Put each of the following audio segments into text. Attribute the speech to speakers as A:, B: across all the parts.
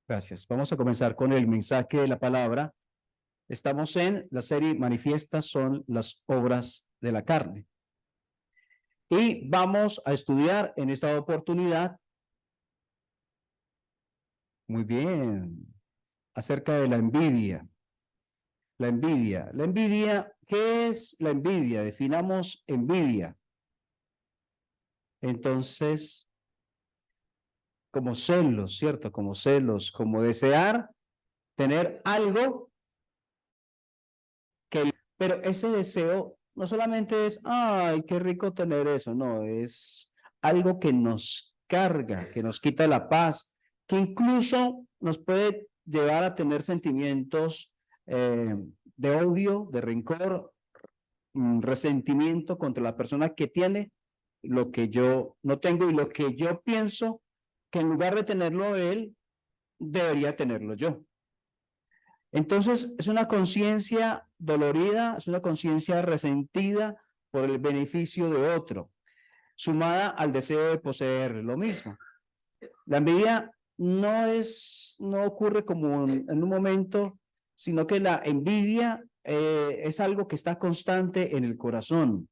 A: Gracias. Vamos a comenzar con el mensaje de la palabra. Estamos en la serie Manifiestas son las obras de la carne. Y vamos a estudiar en esta oportunidad, muy bien, acerca de la envidia. La envidia. La envidia, ¿qué es la envidia? Definamos envidia. Entonces, como celos, ¿cierto? Como celos, como desear tener algo que, pero ese deseo no solamente es, ay, qué rico tener eso, no, es algo que nos carga, que nos quita la paz, que incluso nos puede llevar a tener sentimientos de odio, de rencor, resentimiento contra la persona que tiene lo que yo no tengo y lo que yo pienso que en lugar de tenerlo él, debería tenerlo yo. Entonces, es una conciencia dolorida, es una conciencia resentida por el beneficio de otro, sumada al deseo de poseer lo mismo. La envidia no ocurre como en un momento, sino que la envidia es algo que está constante en el corazón.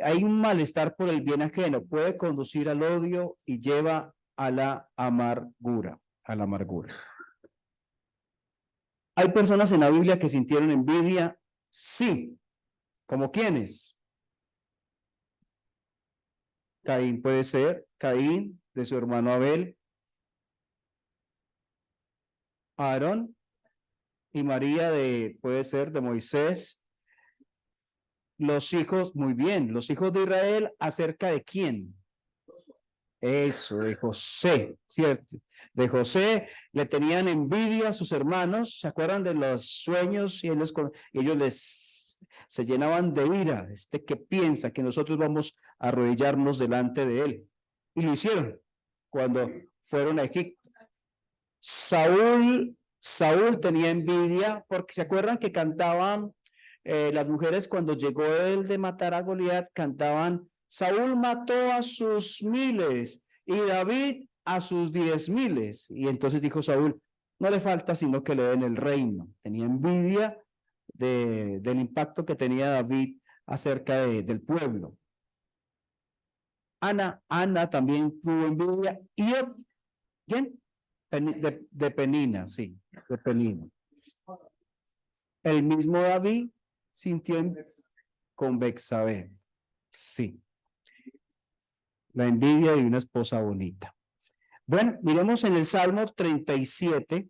A: Hay un malestar por el bien ajeno, puede conducir al odio y lleva a la amargura, a la amargura. ¿Hay personas en la Biblia que sintieron envidia? Sí. ¿Como quiénes? Caín puede ser, Caín de su hermano Abel, Aarón y María puede ser de Moisés. Los hijos, muy bien, los hijos de Israel, ¿acerca de quién? Eso, de José, ¿cierto? De José le tenían envidia a sus hermanos, ¿se acuerdan de los sueños? Y ellos se llenaban de ira, que piensa que nosotros vamos a arrodillarnos delante de él. Y lo hicieron cuando fueron a Egipto. Saúl tenía envidia porque se acuerdan que cantaban las mujeres cuando llegó él de matar a Goliat, cantaban Saúl mató a sus miles y David a sus 10,000. Y entonces dijo Saúl, no le falta sino que le den el reino. Tenía envidia del impacto que tenía David acerca del pueblo. Ana también tuvo envidia. ¿Y quién? De Penina, sí, de Penina. El mismo David sintió con Betsabé, sí, la envidia de una esposa bonita. Bueno, miremos en el Salmo 37.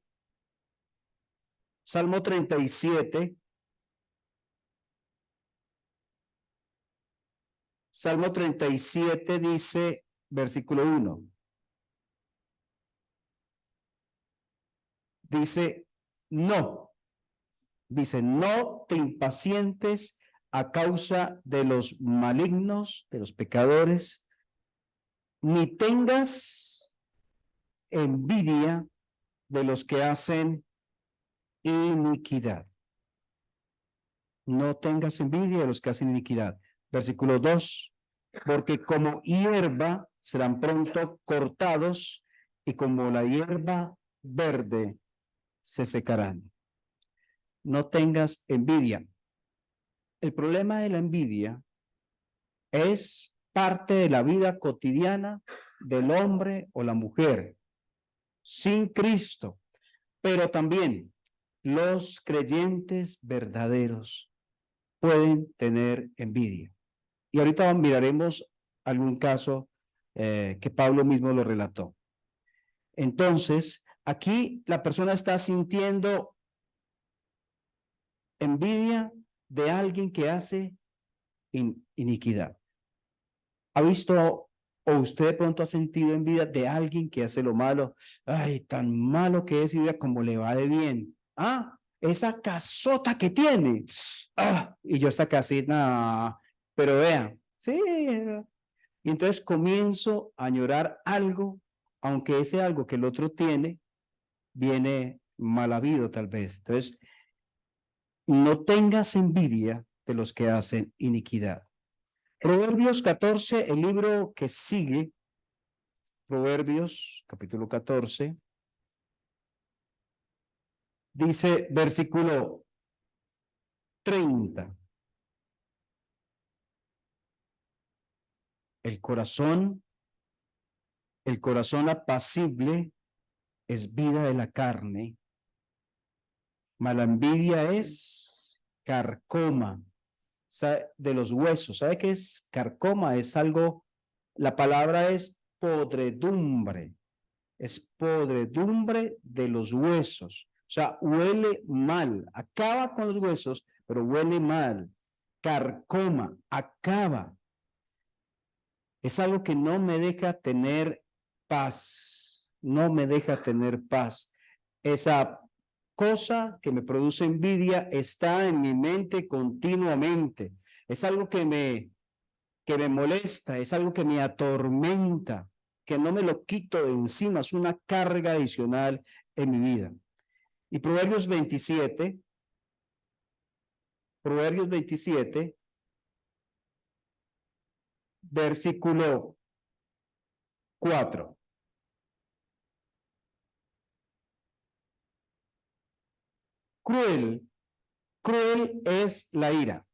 A: Salmo 37. Salmo 37 dice, versículo 1. Dice, no te impacientes a causa de los malignos, de los pecadores, ni tengas envidia de los que hacen iniquidad. No tengas envidia de los que hacen iniquidad. Versículo 2. Porque como hierba serán pronto cortados y como la hierba verde se secarán. No tengas envidia. El problema de la envidia es parte de la vida cotidiana del hombre o la mujer sin Cristo, pero también los creyentes verdaderos pueden tener envidia. Y ahorita miraremos algún caso que Pablo mismo lo relató. Entonces, aquí la persona está sintiendo envidia de alguien que hace iniquidad. ¿Ha visto o usted de pronto ha sentido envidia de alguien que hace lo malo? Ay, tan malo que es y vea cómo le va de bien. Ah, esa casota que tiene. Ah, y yo esa casita, pero vean, sí. Y entonces comienzo a añorar algo, aunque ese algo que el otro tiene viene mal habido tal vez. Entonces, no tengas envidia de los que hacen iniquidad. Proverbios 14, el libro que sigue, Proverbios capítulo 14. Dice versículo 30. El corazón apacible es vida de la carne, mas la envidia es carcoma de los huesos. ¿Sabe qué es carcoma? Es algo, la palabra es podredumbre de los huesos. O sea, huele mal, acaba con los huesos, pero huele mal. Carcoma, acaba. Es algo que no me deja tener paz, no me deja tener paz. Esa cosa que me produce envidia está en mi mente continuamente. Es algo que me molesta, es algo que me atormenta, que no me lo quito de encima, es una carga adicional en mi vida. Y Proverbios 27, versículo 4. Cruel es la ira,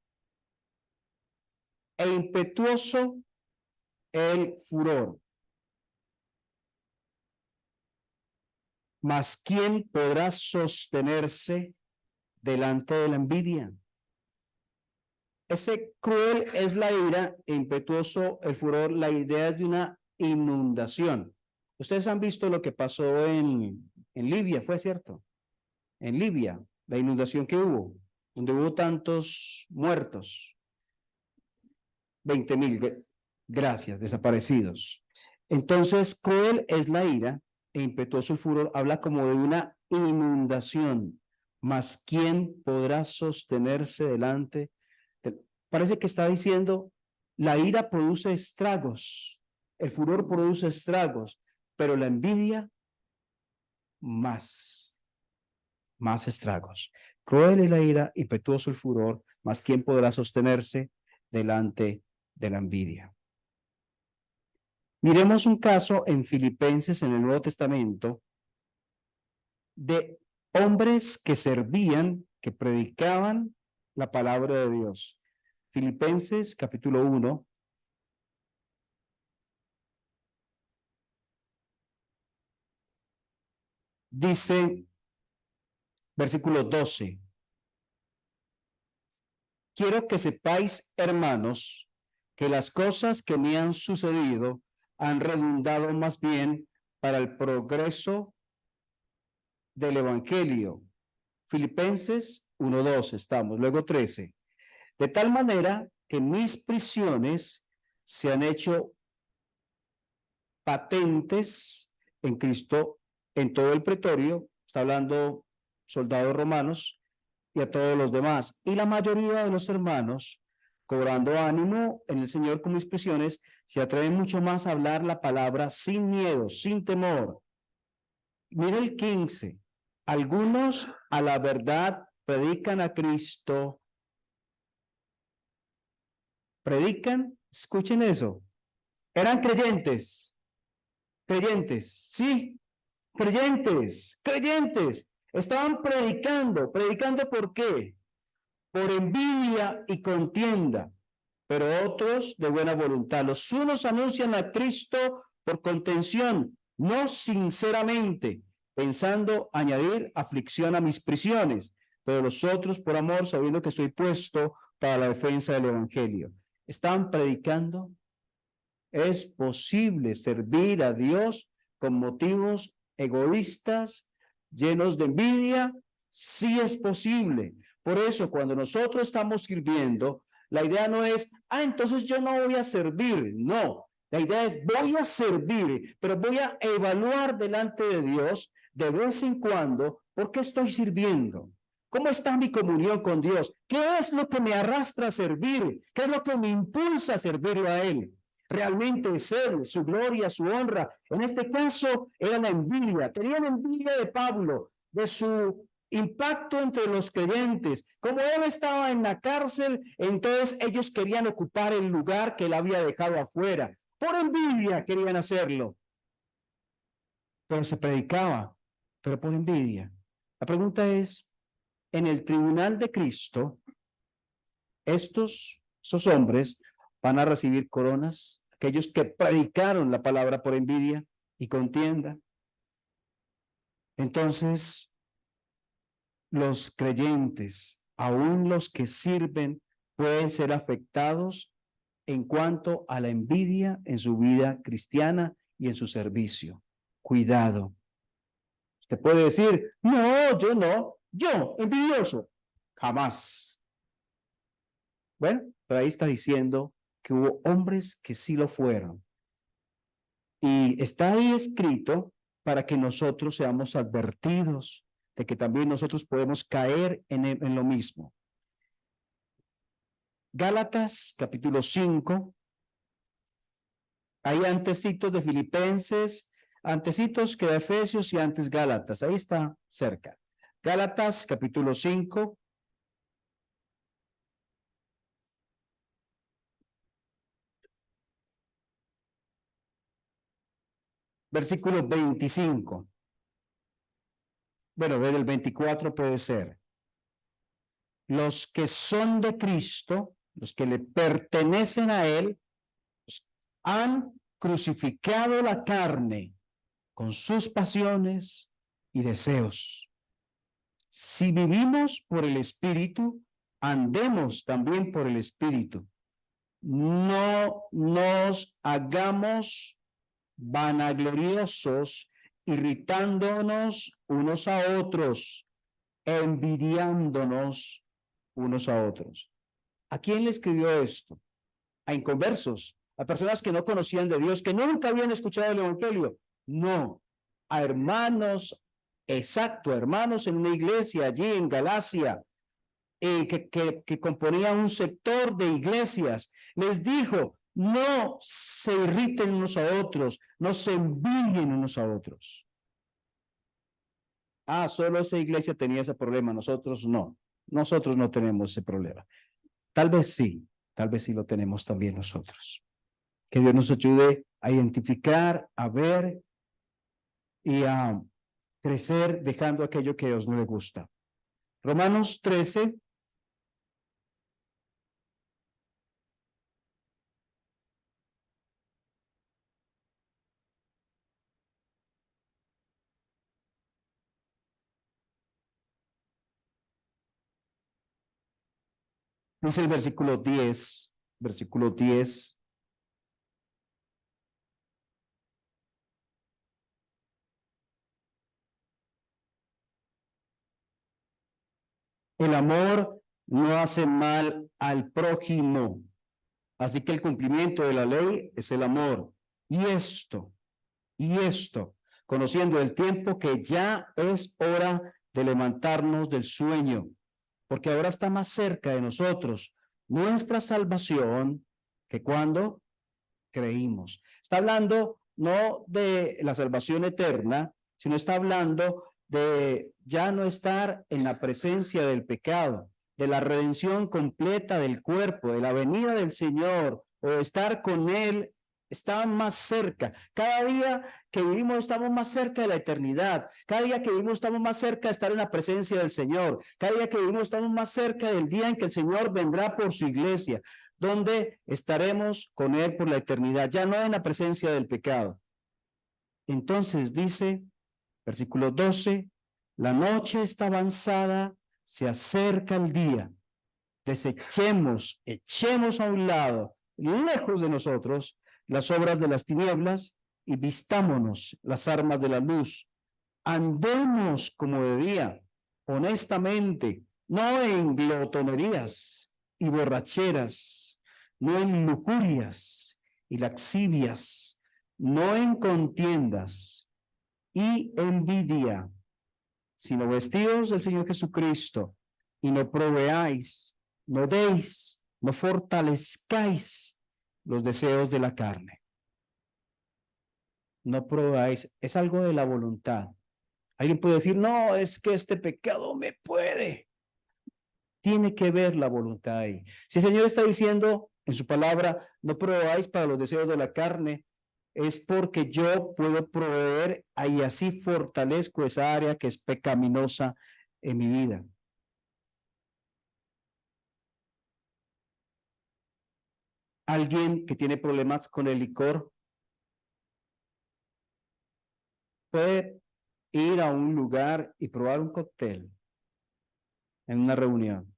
A: e impetuoso el furor. Mas ¿quién podrá sostenerse delante de la envidia? Ese cruel es la ira e impetuoso el furor. La idea es de una inundación. Ustedes han visto lo que pasó en Libia, ¿fue cierto? En Libia, la inundación que hubo, donde hubo tantos muertos, 20,000, gracias, desaparecidos. Entonces, cruel es la ira e impetuoso el furor, habla como de una inundación, mas ¿quién podrá sostenerse delante? Parece que está diciendo, la ira produce estragos, el furor produce estragos, pero la envidia más estragos. Cruel es la ira, impetuoso el furor, mas ¿quién podrá sostenerse delante de la envidia? Miremos un caso en Filipenses, en el Nuevo Testamento, de hombres que servían, que predicaban la palabra de Dios. Filipenses capítulo 1. Dice, versículo 12. Quiero que sepáis, hermanos, que las cosas que me han sucedido han redundado más bien para el progreso del Evangelio. Filipenses 1:2 estamos, luego 13. De tal manera que mis prisiones se han hecho patentes en Cristo en todo el pretorio, está hablando soldados romanos y a todos los demás. Y la mayoría de los hermanos, cobrando ánimo en el Señor con mis prisiones, se atreven mucho más a hablar la palabra sin miedo, sin temor. Mira el 15. Algunos a la verdad predican a Cristo. Predican, escuchen eso. Eran creyentes, sí, creyentes. Estaban predicando. ¿Por qué? Por envidia y contienda, pero otros de buena voluntad. Los unos anuncian a Cristo por contención, no sinceramente, pensando añadir aflicción a mis prisiones, pero los otros por amor, sabiendo que estoy puesto para la defensa del Evangelio. Estaban predicando. Es posible servir a Dios con motivos egoístas, llenos de envidia. Sí es posible. Por eso, cuando nosotros estamos sirviendo, la idea no es, entonces yo no voy a servir. No, la idea es, voy a servir, pero voy a evaluar delante de Dios de vez en cuando, ¿por qué estoy sirviendo? ¿Cómo está mi comunión con Dios? ¿Qué es lo que me arrastra a servir? ¿Qué es lo que me impulsa a servirlo a Él? Realmente es Él, su gloria, su honra. En este caso era la envidia. Tenían envidia de Pablo, de su impacto entre los creyentes. Como él estaba en la cárcel, entonces ellos querían ocupar el lugar que él había dejado afuera. Por envidia querían hacerlo. Pero se predicaba, pero por envidia. La pregunta es, en el tribunal de Cristo, estos hombres van a recibir coronas, aquellos que predicaron la palabra por envidia y contienda. Entonces, los creyentes, aún los que sirven, pueden ser afectados en cuanto a la envidia en su vida cristiana y en su servicio. Cuidado. Usted puede decir, no, yo, envidioso. Jamás. Bueno, pero ahí está diciendo que hubo hombres que sí lo fueron. Y está ahí escrito para que nosotros seamos advertidos de que también nosotros podemos caer en lo mismo. Gálatas, capítulo 5. Hay antecitos de Filipenses, antecitos que de Efesios y antes Gálatas. Ahí está cerca. Gálatas, capítulo 5. Versículo 25. Bueno, desde el 24 puede ser. Los que son de Cristo, los que le pertenecen a Él, han crucificado la carne con sus pasiones y deseos. Si vivimos por el Espíritu, andemos también por el Espíritu. No nos hagamos vanagloriosos, irritándonos unos a otros, envidiándonos unos a otros. ¿A quién le escribió esto? A inconversos, a personas que no conocían de Dios, que nunca habían escuchado el Evangelio. No, a hermanos, exacto, hermanos en una iglesia allí en Galacia, que componía un sector de iglesias. Les dijo, no se irriten unos a otros, no se envidien unos a otros. Ah, solo esa iglesia tenía ese problema, nosotros no. Nosotros no tenemos ese problema. Tal vez sí lo tenemos también nosotros. Que Dios nos ayude a identificar, a ver y a crecer dejando aquello que a Dios no le gusta. Romanos 13. Dice el versículo 10, versículo 10. El amor no hace mal al prójimo, así que el cumplimiento de la ley es el amor. Y esto, conociendo el tiempo que ya es hora de levantarnos del sueño, porque ahora está más cerca de nosotros nuestra salvación que cuando creímos. Está hablando no de la salvación eterna, sino está hablando de ya no estar en la presencia del pecado, de la redención completa del cuerpo, de la venida del Señor, o de estar con Él. Está más cerca. Cada día que vivimos estamos más cerca de la eternidad. Cada día que vivimos estamos más cerca de estar en la presencia del Señor. Cada día que vivimos estamos más cerca del día en que el Señor vendrá por su iglesia, donde estaremos con Él por la eternidad, ya no en la presencia del pecado. Entonces dice, versículo 12, la noche está avanzada, se acerca el día. Echemos a un lado, lejos de nosotros, las obras de las tinieblas y vistámonos las armas de la luz. Andemos como de día, honestamente, no en glotonerías y borracheras, no en lujurias y laxivias, no en contiendas y envidia, sino vestidos del Señor Jesucristo, y no proveáis, no deis, no fortalezcáis los deseos de la carne. No probáis, es algo de la voluntad. Alguien puede decir, no, es que este pecado me puede. Tiene que ver la voluntad ahí. Si el Señor está diciendo en su palabra, no probáis para los deseos de la carne, es porque yo puedo proveer y así fortalezco esa área que es pecaminosa en mi vida. Alguien que tiene problemas con el licor puede ir a un lugar y probar un cóctel en una reunión.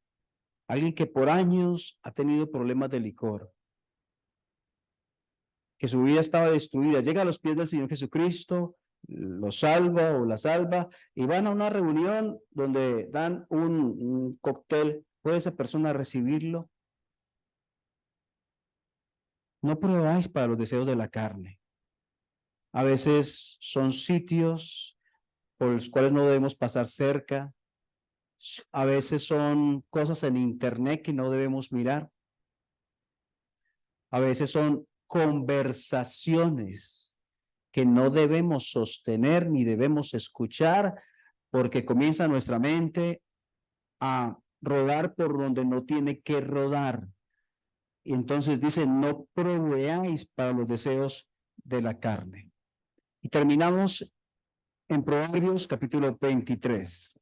A: Alguien que por años ha tenido problemas de licor, que su vida estaba destruida, llega a los pies del Señor Jesucristo, lo salva o la salva, y van a una reunión donde dan un cóctel. ¿Puede esa persona recibirlo? No probáis para los deseos de la carne. A veces son sitios por los cuales no debemos pasar cerca. A veces son cosas en internet que no debemos mirar. A veces son conversaciones que no debemos sostener ni debemos escuchar porque comienza nuestra mente a rodar por donde no tiene que rodar. Y entonces dice, no proveáis para los deseos de la carne. Y terminamos en Proverbios capítulo 23.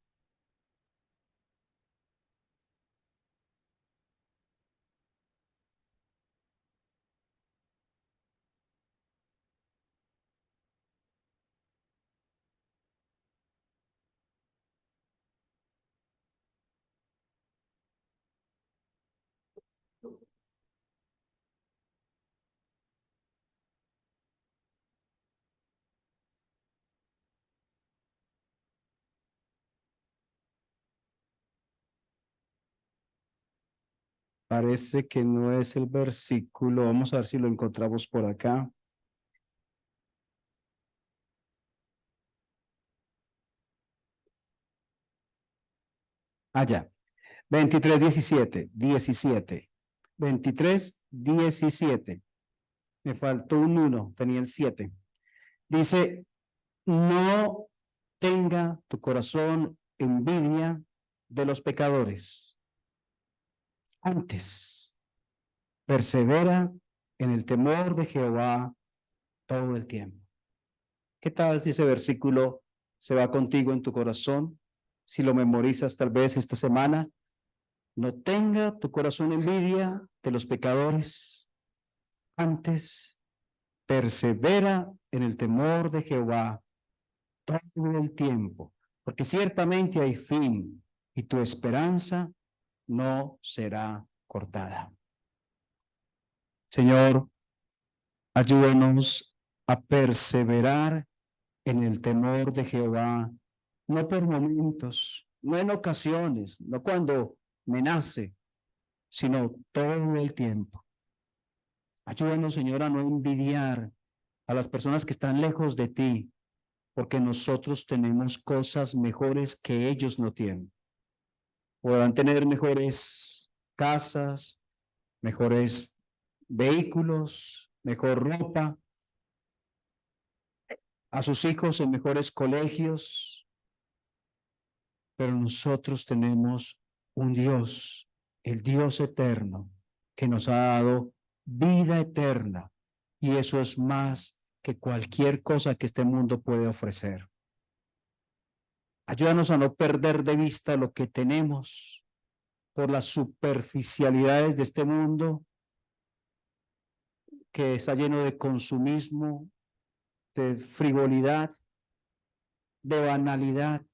A: Parece que no es el versículo. Vamos a ver si lo encontramos por acá. Allá. 23:17. 23:17. Me faltó un 1, tenía el 7. Dice, no tenga tu corazón envidia de los pecadores. Antes, persevera en el temor de Jehová todo el tiempo. ¿Qué tal si ese versículo se va contigo en tu corazón? Si lo memorizas tal vez esta semana, no tenga tu corazón envidia de los pecadores. Antes, persevera en el temor de Jehová todo el tiempo, porque ciertamente hay fin y tu esperanza no será cortada. Señor, ayúdanos a perseverar en el temor de Jehová, no por momentos, no en ocasiones, no cuando me nace, sino todo el tiempo. Ayúdanos, Señor, a no envidiar a las personas que están lejos de ti, porque nosotros tenemos cosas mejores que ellos no tienen. Podrán tener mejores casas, mejores vehículos, mejor ropa, a sus hijos en mejores colegios, pero nosotros tenemos un Dios, el Dios eterno, que nos ha dado vida eterna, y eso es más que cualquier cosa que este mundo puede ofrecer. Ayúdanos a no perder de vista lo que tenemos por las superficialidades de este mundo que está lleno de consumismo, de frivolidad, de banalidad.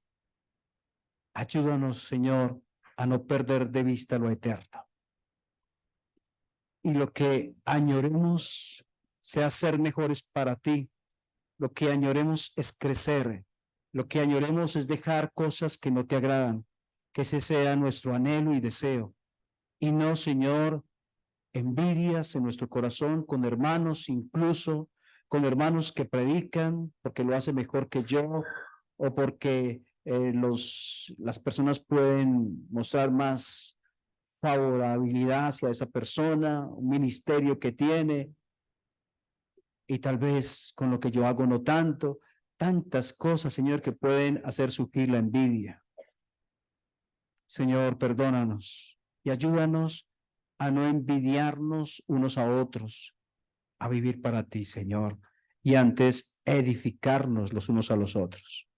A: Ayúdanos, Señor, a no perder de vista lo eterno. Y lo que añoremos sea ser mejores para ti. Lo que añoremos es crecer. Lo que añoremos es dejar cosas que no te agradan. Que ese sea nuestro anhelo y deseo. Y no, Señor, envidias en nuestro corazón con hermanos, incluso con hermanos que predican porque lo hace mejor que yo o porque las personas pueden mostrar más favorabilidad hacia esa persona, un ministerio que tiene y tal vez con lo que yo hago no tanto, tantas cosas, Señor, que pueden hacer surgir la envidia. Señor, perdónanos y ayúdanos a no envidiarnos unos a otros, a vivir para ti, Señor, y antes edificarnos los unos a los otros.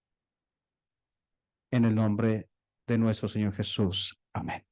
A: En el nombre de nuestro Señor Jesús. Amén.